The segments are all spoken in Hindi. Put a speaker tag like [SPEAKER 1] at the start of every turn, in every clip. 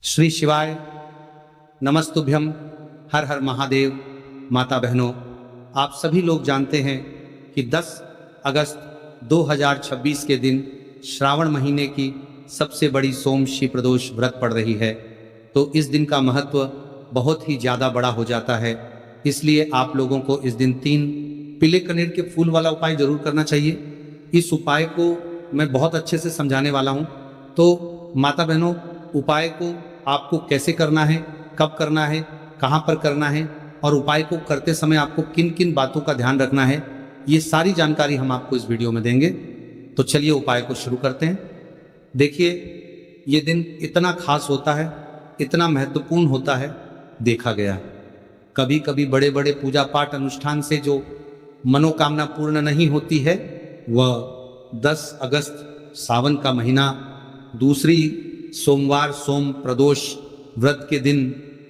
[SPEAKER 1] श्री शिवाय नमस्तुभ्यम। हर हर महादेव। माता बहनों, आप सभी लोग जानते हैं कि 10 अगस्त 2026 के दिन श्रावण महीने की सबसे बड़ी सोमशी प्रदोष व्रत पड़ रही है। तो इस दिन का महत्व बहुत ही ज़्यादा बड़ा हो जाता है। इसलिए आप लोगों को इस दिन 3 पीले कनेर के फूल वाला उपाय जरूर करना चाहिए। इस उपाय को मैं बहुत अच्छे से समझाने वाला हूँ। तो माता बहनों, उपाय को आपको कैसे करना है, कब करना है, कहाँ पर करना है और उपाय को करते समय आपको किन किन बातों का ध्यान रखना है, ये सारी जानकारी हम आपको इस वीडियो में देंगे। तो चलिए उपाय को शुरू करते हैं। देखिए, ये दिन इतना खास होता है, इतना महत्वपूर्ण होता है, देखा गया कभी कभी बड़े बड़े पूजा पाठ अनुष्ठान से जो मनोकामना पूर्ण नहीं होती है, वह 10 अगस्त सावन का महीना दूसरी सोमवार सोम प्रदोष व्रत के दिन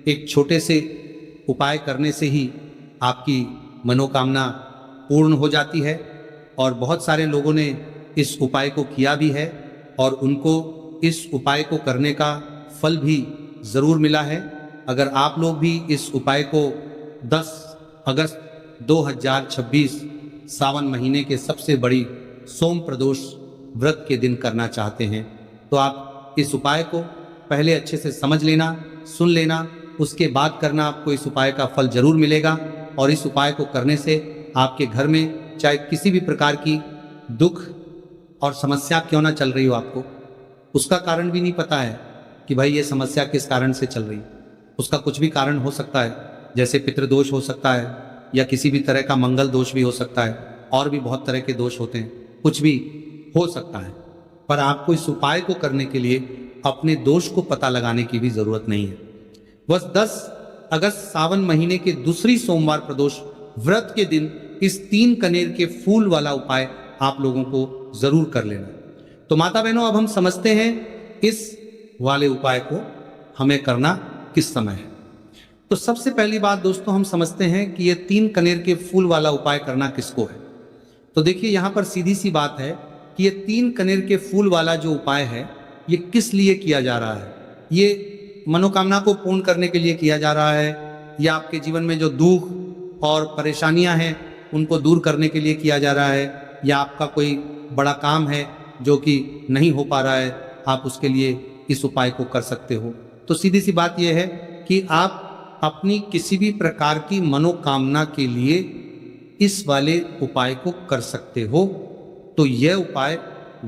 [SPEAKER 1] एक छोटे से उपाय करने से ही आपकी मनोकामना पूर्ण हो जाती है। और बहुत सारे लोगों ने इस उपाय को किया भी है और उनको इस उपाय को करने का फल भी ज़रूर मिला है। अगर आप लोग भी इस उपाय को 10 अगस्त 2026 सावन महीने के सबसे बड़ी सोम प्रदोष व्रत के दिन करना चाहते हैं, तो आप इस उपाय को पहले अच्छे से समझ लेना, सुन लेना, उसके बाद करना। आपको इस उपाय का फल जरूर मिलेगा। और इस उपाय को करने से आपके घर में चाहे किसी भी प्रकार की दुख और समस्या क्यों ना चल रही हो, आपको उसका कारण भी नहीं पता है कि भाई ये समस्या किस कारण से चल रही, उसका कुछ भी कारण हो सकता है। जैसे पितृदोष हो सकता है या किसी भी तरह का मंगल दोष भी हो सकता है, और भी बहुत तरह के दोष होते हैं, कुछ भी हो सकता है। पर आपको इस उपाय को करने के लिए अपने दोष को पता लगाने की भी जरूरत नहीं है। बस 10 अगस्त सावन महीने के दूसरी सोमवार प्रदोष व्रत के दिन इस 3 कनेर के फूल वाला उपाय आप लोगों को जरूर कर लेना। तो माता बहनों, अब हम समझते हैं इस वाले उपाय को हमें करना किस समय है। तो सबसे पहली बात दोस्तों, हम समझते हैं कि ये 3 कनेर के फूल वाला उपाय करना किसको है। तो देखिए, यहां पर सीधी सी बात है कि ये 3 कनेर के फूल वाला जो उपाय है, ये किस लिए किया जा रहा है। ये मनोकामना को पूर्ण करने के लिए किया जा रहा है, या आपके जीवन में जो दुख और परेशानियां हैं उनको दूर करने के लिए किया जा रहा है, या आपका कोई बड़ा काम है जो कि नहीं हो पा रहा है, आप उसके लिए इस उपाय को कर सकते हो। तो सीधी सी बात यह है कि आप अपनी किसी भी प्रकार की मनोकामना के लिए इस वाले उपाय को कर सकते हो। तो यह उपाय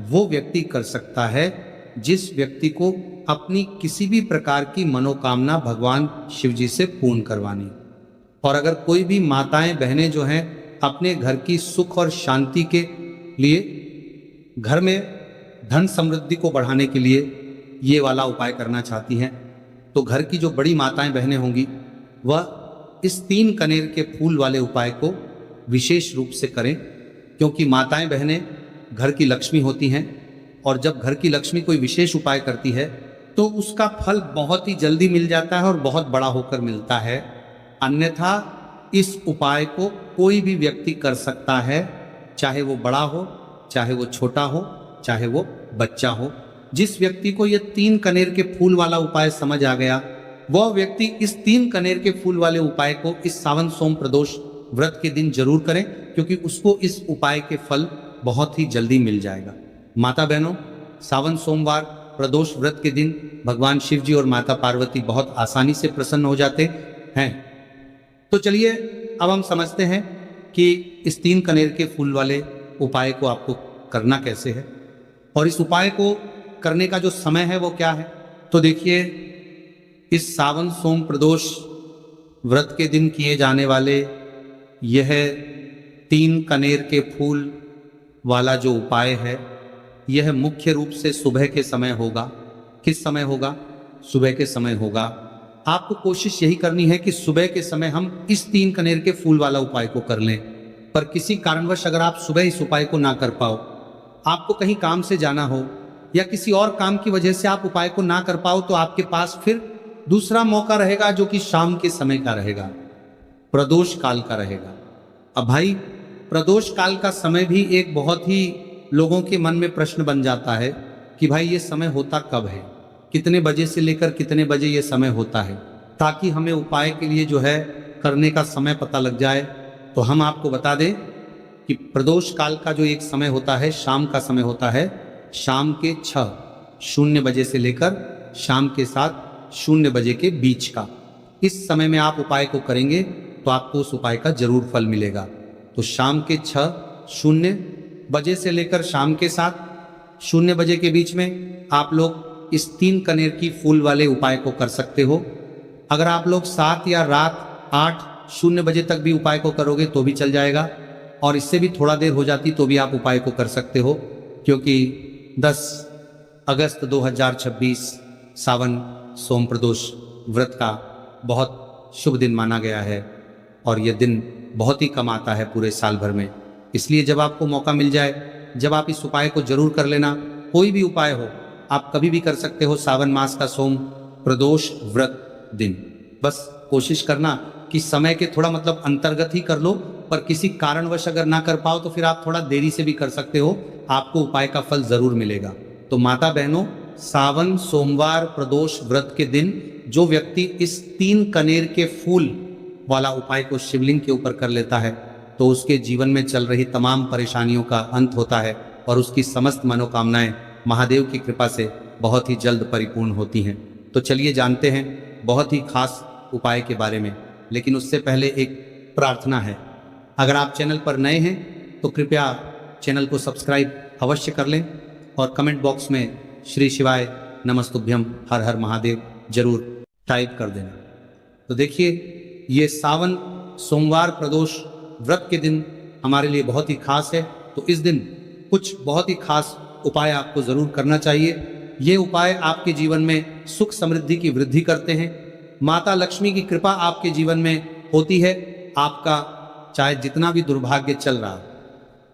[SPEAKER 1] वो व्यक्ति कर सकता है जिस व्यक्ति को अपनी किसी भी प्रकार की मनोकामना भगवान शिव जी से पूर्ण करवानी। और अगर कोई भी माताएं बहनें जो हैं अपने घर की सुख और शांति के लिए, घर में धन समृद्धि को बढ़ाने के लिए ये वाला उपाय करना चाहती हैं, तो घर की जो बड़ी माताएं बहनें होंगी वह इस 3 कनेर के फूल वाले उपाय को विशेष रूप से करें। क्योंकि माताएं बहनें घर की लक्ष्मी होती हैं, और जब घर की लक्ष्मी कोई विशेष उपाय करती है तो उसका फल बहुत ही जल्दी मिल जाता है और बहुत बड़ा होकर मिलता है। अन्यथा इस उपाय को कोई भी व्यक्ति कर सकता है, चाहे वो बड़ा हो, चाहे वो छोटा हो, चाहे वो बच्चा हो। जिस व्यक्ति को ये 3 कनेर के फूल वाला उपाय समझ आ गया, वह व्यक्ति इस 3 कनेर के फूल वाले उपाय को इस सावन सोम प्रदोष व्रत के दिन जरूर करें, क्योंकि उसको इस उपाय के फल बहुत ही जल्दी मिल जाएगा। माता बहनों, सावन सोमवार प्रदोष व्रत के दिन भगवान शिव जी और माता पार्वती बहुत आसानी से प्रसन्न हो जाते हैं। तो चलिए अब हम समझते हैं कि इस 3 कनेर के फूल वाले उपाय को आपको करना कैसे है, और इस उपाय को करने का जो समय है वो क्या है। तो देखिए, इस सावन सोम प्रदोष व्रत के दिन किए जाने वाले यह 3 कनेर के फूल वाला जो उपाय है, यह मुख्य रूप से सुबह के समय होगा। किस समय होगा? सुबह के समय होगा। आपको कोशिश यही करनी है कि सुबह के समय हम इस 3 कनेर के फूल वाला उपाय को कर लें। पर किसी कारणवश अगर आप सुबह इस उपाय को ना कर पाओ, आपको कहीं काम से जाना हो या किसी और काम की वजह से आप उपाय को ना कर पाओ, तो आपके पास फिर दूसरा मौका रहेगा जो कि शाम के समय का रहेगा, प्रदोष काल का रहेगा। अब भाई, प्रदोष काल का समय भी एक बहुत ही लोगों के मन में प्रश्न बन जाता है कि भाई ये समय होता कब है, कितने बजे से लेकर कितने बजे ये समय होता है, ताकि हमें उपाय के लिए जो है करने का समय पता लग जाए। तो हम आपको बता दें कि प्रदोष काल का जो एक समय होता है, शाम का समय होता है, शाम के 6:00 बजे से लेकर शाम के 7:00 बजे के बीच का। इस समय में आप उपाय को करेंगे तो आपको उस उपाय का जरूर फल मिलेगा। तो शाम के 6:00 बजे से लेकर शाम के 7:00 बजे के बीच में आप लोग इस 3 कनेर की फूल वाले उपाय को कर सकते हो। अगर आप लोग 7 या रात 8:00 बजे तक भी उपाय को करोगे तो भी चल जाएगा, और इससे भी थोड़ा देर हो जाती तो भी आप उपाय को कर सकते हो, क्योंकि 10 अगस्त 2026 सावन सोम प्रदोष व्रत का बहुत शुभ दिन माना गया है, और यह दिन बहुत ही कम आता है पूरे साल भर में। इसलिए जब आपको मौका मिल जाए, जब आप इस उपाय को जरूर कर लेना। कोई भी उपाय हो, आप कभी भी कर सकते हो सावन मास का सोम प्रदोष व्रत दिन। बस कोशिश करना कि समय के थोड़ा मतलब अंतर्गत ही कर लो, पर किसी कारणवश अगर ना कर पाओ तो फिर आप थोड़ा देरी से भी कर सकते हो, आपको उपाय का फल जरूर मिलेगा। तो माता बहनों, सावन सोमवार प्रदोष व्रत के दिन जो व्यक्ति इस 3 कनेर के फूल वाला उपाय को शिवलिंग के ऊपर कर लेता है तो उसके जीवन में चल रही तमाम परेशानियों का अंत होता है, और उसकी समस्त मनोकामनाएं महादेव की कृपा से बहुत ही जल्द परिपूर्ण होती हैं। तो चलिए जानते हैं बहुत ही खास उपाय के बारे में, लेकिन उससे पहले एक प्रार्थना है। अगर आप चैनल पर नए हैं तो कृपया चैनल को सब्सक्राइब अवश्य कर लें, और कमेंट बॉक्स में श्री शिवाय नमस्तुभ्यम हर हर महादेव जरूर टाइप कर देना। तो देखिए, ये सावन सोमवार प्रदोष व्रत के दिन हमारे लिए बहुत ही खास है। तो इस दिन कुछ बहुत ही खास उपाय आपको जरूर करना चाहिए। ये उपाय आपके जीवन में सुख समृद्धि की वृद्धि करते हैं। माता लक्ष्मी की कृपा आपके जीवन में होती है। आपका चाहे जितना भी दुर्भाग्य चल रहा,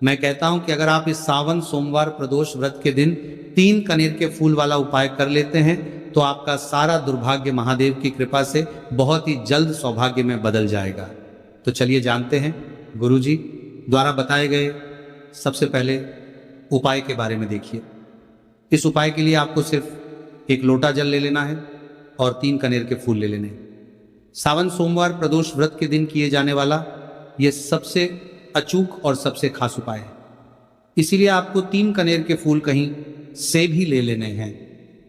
[SPEAKER 1] मैं कहता हूं कि अगर आप इस सावन सोमवार प्रदोष व्रत के दिन 3 कनेर के फूल वाला उपाय कर लेते हैं तो आपका सारा दुर्भाग्य महादेव की कृपा से बहुत ही जल्द सौभाग्य में बदल जाएगा। तो चलिए जानते हैं गुरुजी द्वारा बताए गए सबसे पहले उपाय के बारे में। देखिए, इस उपाय के लिए आपको सिर्फ 1 लोटा जल ले लेना है और 3 कनेर के फूल ले लेने हैं। सावन सोमवार प्रदोष व्रत के दिन किए जाने वाला यह सबसे अचूक और सबसे खास उपाय है, इसीलिए आपको 3 कनेर के फूल कहीं से भी ले लेने हैं।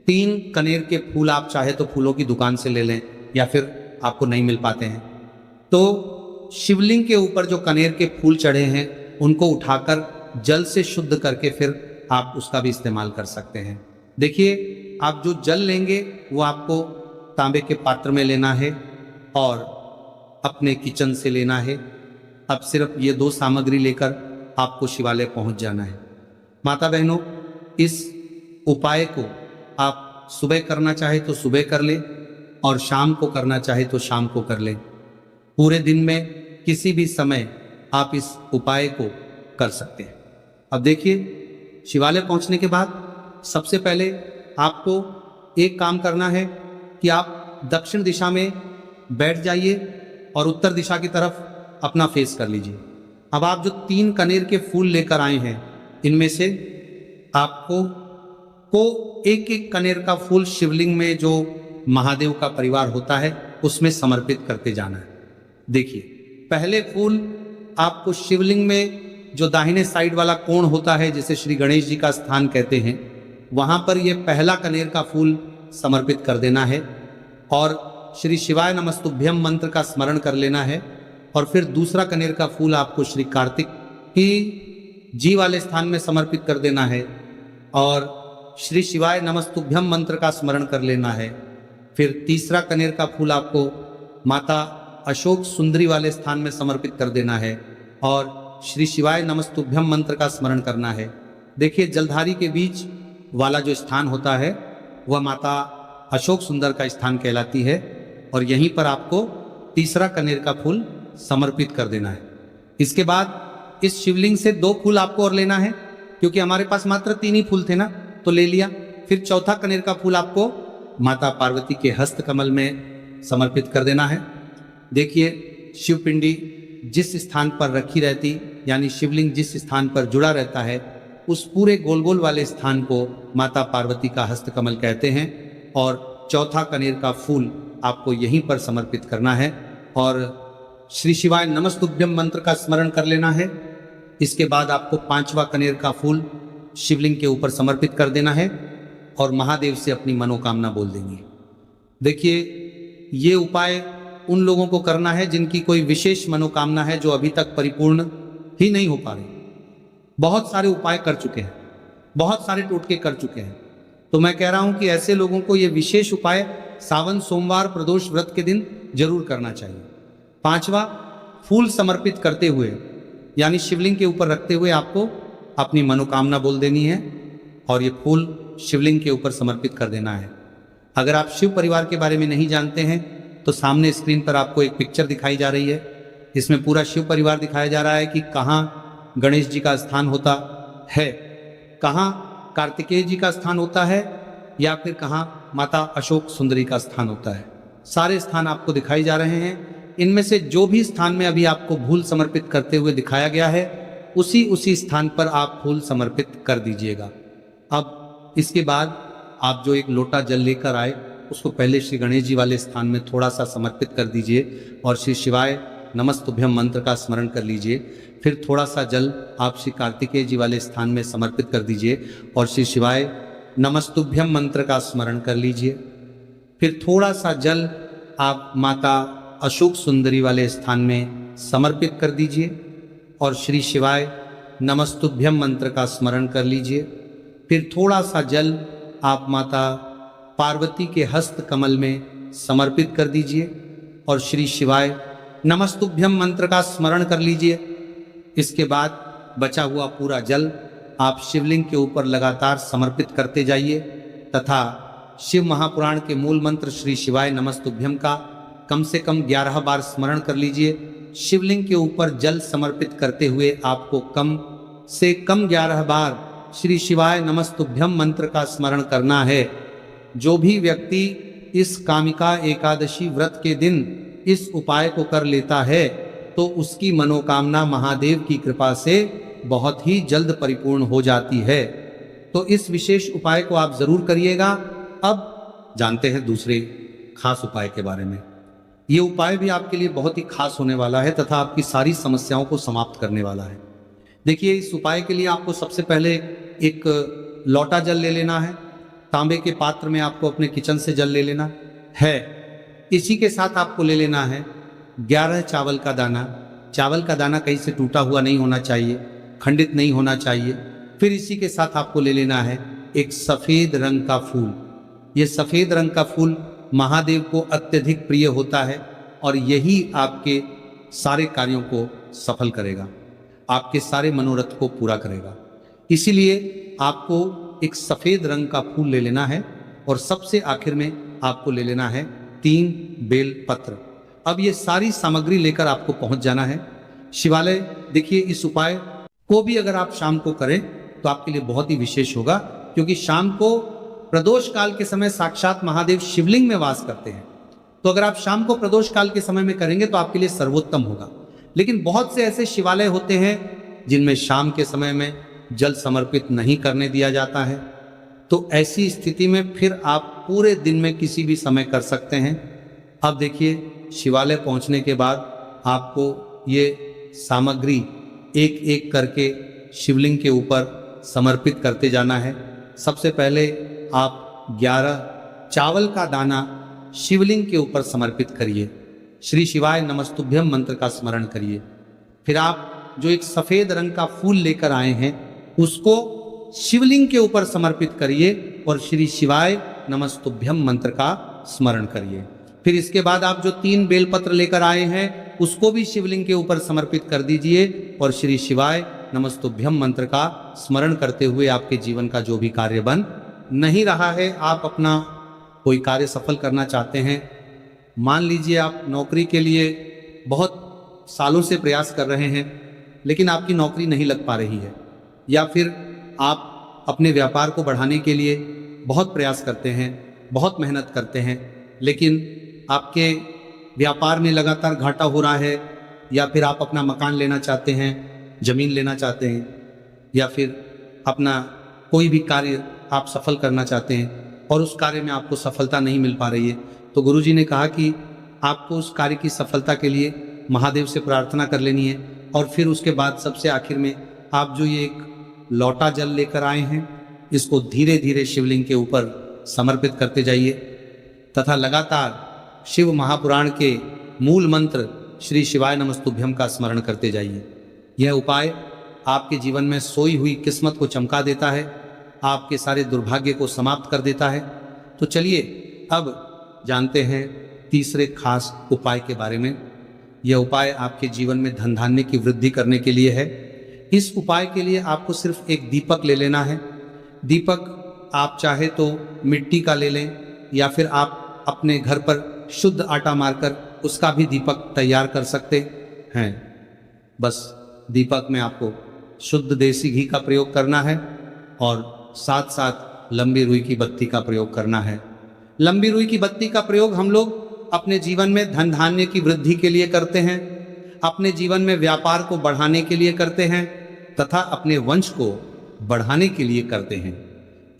[SPEAKER 1] 3 कनेर के फूल आप चाहे तो फूलों की दुकान से ले लें, या फिर आपको नहीं मिल पाते हैं तो शिवलिंग के ऊपर जो कनेर के फूल चढ़े हैं उनको उठाकर जल से शुद्ध करके फिर आप उसका भी इस्तेमाल कर सकते हैं। देखिए, आप जो जल लेंगे वो आपको तांबे के पात्र में लेना है और अपने किचन से लेना है। अब सिर्फ ये 2 सामग्री लेकर आपको शिवालय पहुंच जाना है। माता बहनों, इस उपाय को आप सुबह करना चाहे तो सुबह कर ले, और शाम को करना चाहे तो शाम को कर ले। पूरे दिन में किसी भी समय आप इस उपाय को कर सकते हैं। अब देखिए, शिवालय पहुंचने के बाद सबसे पहले आपको एक काम करना है कि आप दक्षिण दिशा में बैठ जाइए और उत्तर दिशा की तरफ अपना फेस कर लीजिए। अब आप जो 3 कनेर के फूल लेकर आए हैं, इनमें से आपको एक एक कनेर का फूल शिवलिंग में जो महादेव का परिवार होता है उसमें समर्पित करते जाना है। देखिए, पहले फूल आपको शिवलिंग में जो दाहिने साइड वाला कोण होता है, जिसे श्री गणेश जी का स्थान कहते हैं, वहां पर यह पहला कनेर का फूल समर्पित कर देना है और श्री शिवाय नमस्तुभ्यम मंत्र का स्मरण कर लेना है। और फिर दूसरा कनेर का फूल आपको श्री कार्तिक की जी वाले स्थान में समर्पित कर देना है और श्री शिवाय नमस्तुभ्यम मंत्र का स्मरण कर लेना है। फिर तीसरा कनेर का फूल आपको माता अशोक सुंदरी वाले स्थान में समर्पित कर देना है और श्री शिवाय नमस्तुभ्यम मंत्र का स्मरण करना है। देखिए, जलधारी के बीच वाला जो स्थान होता है वह माता अशोक सुंदर का स्थान कहलाती है, और यहीं पर आपको तीसरा कनेर का फूल समर्पित कर देना है। इसके बाद इस शिवलिंग से 2 फूल आपको और लेना है, क्योंकि हमारे पास मात्र 3 ही फूल थे ना, तो ले लिया। फिर चौथा कनेर का फूल आपको माता पार्वती के हस्त कमल में समर्पित कर देना है। देखिए, शिवपिंडी जिस स्थान पर रखी रहती, यानी शिवलिंग जिस स्थान पर जुड़ा रहता है, उस पूरे गोल गोल वाले स्थान को माता पार्वती का हस्त कमल कहते हैं। और चौथा कनेर का फूल आपको यहीं पर समर्पित करना है और श्री शिवाय नमस्तुभ्यम मंत्र का स्मरण कर लेना है। इसके बाद आपको 5वां कनेर का फूल शिवलिंग के ऊपर समर्पित कर देना है और महादेव से अपनी मनोकामना बोल देंगे। देखिए, ये उपाय उन लोगों को करना है जिनकी कोई विशेष मनोकामना है जो अभी तक परिपूर्ण ही नहीं हो पा रही। बहुत सारे उपाय कर चुके हैं, बहुत सारे टोटके कर चुके हैं, तो मैं कह रहा हूं कि ऐसे लोगों को ये विशेष उपाय सावन सोमवार प्रदोष व्रत के दिन जरूर करना चाहिए। 5वां, फूल समर्पित करते हुए यानी शिवलिंग के ऊपर रखते हुए आपको अपनी मनोकामना बोल देनी है और ये फूल शिवलिंग के ऊपर समर्पित कर देना है। अगर आप शिव परिवार के बारे में नहीं जानते हैं तो सामने स्क्रीन पर आपको एक पिक्चर दिखाई जा रही है। इसमें पूरा शिव परिवार दिखाया जा रहा है कि कहाँ गणेश जी का स्थान होता है, कहाँ कार्तिकेय जी का स्थान होता है या फिर कहाँ माता अशोक सुंदरी का स्थान होता है। सारे स्थान आपको दिखाई जा रहे हैं। इनमें से जो भी स्थान में अभी आपको फूल समर्पित करते हुए दिखाया गया है उसी स्थान पर आप फूल समर्पित कर दीजिएगा। अब इसके बाद आप जो एक लोटा जल लेकर आए उसको पहले श्री गणेश जी वाले स्थान में थोड़ा सा समर्पित कर दीजिए और श्री शिवाय नमस्तुभ्यम मंत्र का स्मरण कर लीजिए। फिर थोड़ा सा जल आप श्री कार्तिकेय जी वाले स्थान में समर्पित कर दीजिए और श्री शिवाय नमस्तुभ्यम मंत्र का स्मरण कर लीजिए। फिर थोड़ा सा जल आप माता अशोक सुंदरी वाले स्थान में समर्पित कर दीजिए और श्री शिवाय नमस्तुभ्यम मंत्र का स्मरण कर लीजिए। फिर थोड़ा सा जल आप माता पार्वती के हस्त कमल में समर्पित कर दीजिए और श्री शिवाय नमस्तुभ्यम मंत्र का स्मरण कर लीजिए। इसके बाद बचा हुआ पूरा जल आप शिवलिंग के ऊपर लगातार समर्पित करते जाइए तथा शिव महापुराण के मूल मंत्र श्री शिवाय नमस्तुभ्यम का कम से कम 11 बार स्मरण कर लीजिए। शिवलिंग के ऊपर जल समर्पित करते हुए आपको कम से कम 11 बार श्री शिवाय नमस्तुभ्यम मंत्र का स्मरण करना है। जो भी व्यक्ति इस कामिका एकादशी व्रत के दिन इस उपाय को कर लेता है तो उसकी मनोकामना महादेव की कृपा से बहुत ही जल्द परिपूर्ण हो जाती है। तो इस विशेष उपाय को आप जरूर करिएगा। अब जानते हैं दूसरे खास उपाय के बारे में। ये उपाय भी आपके लिए बहुत ही खास होने वाला है तथा आपकी सारी समस्याओं को समाप्त करने वाला है। देखिए, इस उपाय के लिए आपको सबसे पहले एक लोटा जल ले लेना है। तांबे के पात्र में आपको अपने किचन से जल ले लेना है। इसी के साथ आपको ले लेना है 11 चावल का दाना। चावल का दाना कहीं से टूटा हुआ नहीं होना चाहिए, खंडित नहीं होना चाहिए। फिर इसी के साथ आपको ले लेना है एक सफ़ेद रंग का फूल। ये सफ़ेद रंग का फूल महादेव को अत्यधिक प्रिय होता है और यही आपके सारे कार्यों को सफल करेगा, आपके सारे मनोरथ को पूरा करेगा। इसीलिए आपको एक सफ़ेद रंग का फूल ले लेना है और सबसे आखिर में आपको ले लेना है 3 बेल पत्र। अब ये सारी सामग्री लेकर आपको पहुंच जाना है शिवालय। देखिए, इस उपाय को भी अगर आप शाम को करें तो आपके लिए बहुत ही विशेष होगा, क्योंकि शाम को प्रदोष काल के समय साक्षात महादेव शिवलिंग में वास करते हैं। तो अगर आप शाम को प्रदोष काल के समय में करेंगे तो आपके लिए सर्वोत्तम होगा। लेकिन बहुत से ऐसे शिवालय होते हैं जिनमें शाम के समय में जल समर्पित नहीं करने दिया जाता है। तो ऐसी स्थिति में फिर आप पूरे दिन में किसी भी समय कर सकते हैं। अब देखिए, शिवालय पहुंचने के बाद आपको ये सामग्री एक एक करके शिवलिंग के ऊपर समर्पित करते जाना है। सबसे पहले आप 11 चावल का दाना शिवलिंग के ऊपर समर्पित करिए। श्री शिवाय नमस्तुभ्यम मंत्र का स्मरण करिए। फिर आप जो एक सफ़ेद रंग का फूल लेकर आए हैं उसको शिवलिंग के ऊपर समर्पित करिए और श्री शिवाय नमस्तुभ्यम मंत्र का स्मरण करिए। फिर इसके बाद आप जो 3 बेलपत्र लेकर आए हैं उसको भी शिवलिंग के ऊपर समर्पित कर दीजिए और श्री शिवाय नमस्तुभ्यम मंत्र का स्मरण करते हुए आपके जीवन का जो भी कार्य बन नहीं रहा है, आप अपना कोई कार्य सफल करना चाहते हैं, मान लीजिए आप नौकरी के लिए बहुत सालों से प्रयास कर रहे हैं लेकिन आपकी नौकरी नहीं लग पा रही है, या फिर आप अपने व्यापार को बढ़ाने के लिए बहुत प्रयास करते हैं, बहुत मेहनत करते हैं, लेकिन आपके व्यापार में लगातार घाटा हो रहा है, या फिर आप अपना मकान लेना चाहते हैं, ज़मीन लेना चाहते हैं, या फिर अपना कोई भी कार्य आप सफल करना चाहते हैं, और उस कार्य में आपको सफलता नहीं मिल पा रही है, तो गुरुजी ने कहा कि आपको उस कार्य की सफलता के लिए महादेव से प्रार्थना कर लेनी है। और फिर उसके बाद सबसे आखिर में आप जो ये एक लौटा जल लेकर आए हैं, इसको धीरे धीरे शिवलिंग के ऊपर समर्पित करते जाइए तथा लगातार शिव महापुराण के मूल मंत्र श्री शिवाय नमस्तुभ्यम का स्मरण करते जाइए। यह उपाय आपके जीवन में सोई हुई किस्मत को चमका देता है, आपके सारे दुर्भाग्य को समाप्त कर देता है। तो चलिए अब जानते हैं तीसरे खास उपाय के बारे में। यह उपाय आपके जीवन में धन धान्य की वृद्धि करने के लिए है। इस उपाय के लिए आपको सिर्फ एक दीपक ले लेना है। दीपक आप चाहे तो मिट्टी का ले लें या फिर आप अपने घर पर शुद्ध आटा मारकर उसका भी दीपक तैयार कर सकते हैं। बस दीपक में आपको शुद्ध देसी घी का प्रयोग करना है और साथ साथ लंबी रुई की बत्ती का प्रयोग करना है। लंबी रुई की बत्ती का प्रयोग हम लोग अपने जीवन में धन धान्य की वृद्धि के लिए करते हैं, अपने जीवन में व्यापार को बढ़ाने के लिए करते हैं तथा अपने वंश को बढ़ाने के लिए करते हैं।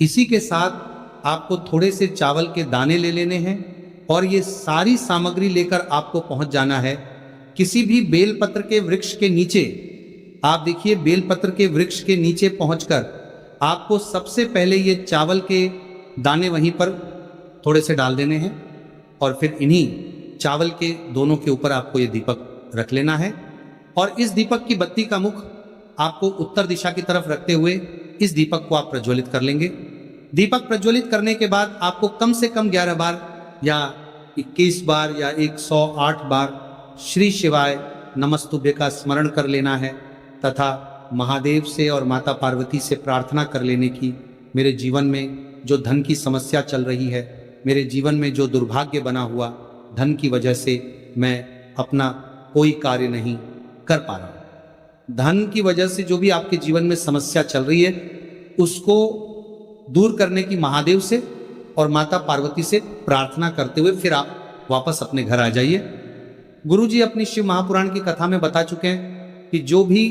[SPEAKER 1] इसी के साथ आपको थोड़े से चावल के दाने ले लेने हैं और ये सारी सामग्री लेकर आपको पहुंच जाना है किसी भी बेलपत्र के वृक्ष के नीचे। आप देखिए, बेलपत्र के वृक्ष के नीचे पहुंचकर आपको सबसे पहले ये चावल के दाने वहीं पर थोड़े से डाल देने हैं और फिर इन्हीं चावल के दोनों के ऊपर आपको ये दीपक रख लेना है। और इस दीपक की बत्ती का मुख आपको उत्तर दिशा की तरफ रखते हुए इस दीपक को आप प्रज्वलित कर लेंगे। दीपक प्रज्वलित करने के बाद आपको कम से कम 11 बार या 21 बार या 108 बार श्री शिवाय नमस्तुभ्य का स्मरण कर लेना है तथा महादेव से और माता पार्वती से प्रार्थना कर लेने की, मेरे जीवन में जो धन की समस्या चल रही है, मेरे जीवन में जो दुर्भाग्य बना हुआ धन की वजह से मैं अपना कोई कार्य नहीं कर पा रहा हूं, धन की वजह से जो भी आपके जीवन में समस्या चल रही है उसको दूर करने की महादेव से और माता पार्वती से प्रार्थना करते हुए फिर आप वापस अपने घर आ जाइए। गुरुजी अपनी शिव महापुराण की कथा में बता चुके हैं कि जो भी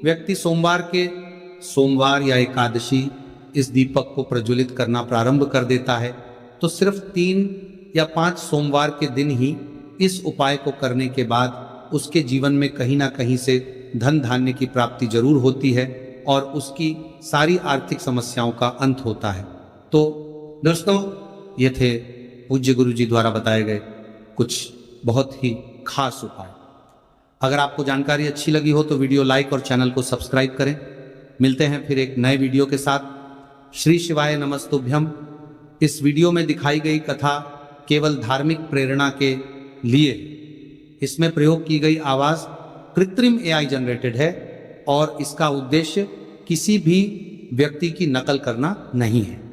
[SPEAKER 1] व्यक्ति सोमवार या एकादशी इस दीपक को प्रज्वलित करना प्रारंभ कर देता है तो सिर्फ 3 या 5 सोमवार के दिन ही इस उपाय को करने के बाद उसके जीवन में कहीं ना कहीं से धन धान्य की प्राप्ति जरूर होती है और उसकी सारी आर्थिक समस्याओं का अंत होता है। तो दोस्तों, ये थे पूज्य गुरुजी द्वारा बताए गए कुछ बहुत ही खास उपाय। अगर आपको जानकारी अच्छी लगी हो तो वीडियो लाइक और चैनल को सब्सक्राइब करें। मिलते हैं फिर एक नए वीडियो के साथ। श्री शिवाय नमस्तुभ्यम। इस वीडियो में दिखाई गई कथा केवल धार्मिक प्रेरणा के लिए, इसमें प्रयोग की गई आवाज कृत्रिम AI जनरेटेड है और इसका उद्देश्य किसी भी व्यक्ति की नकल करना नहीं है।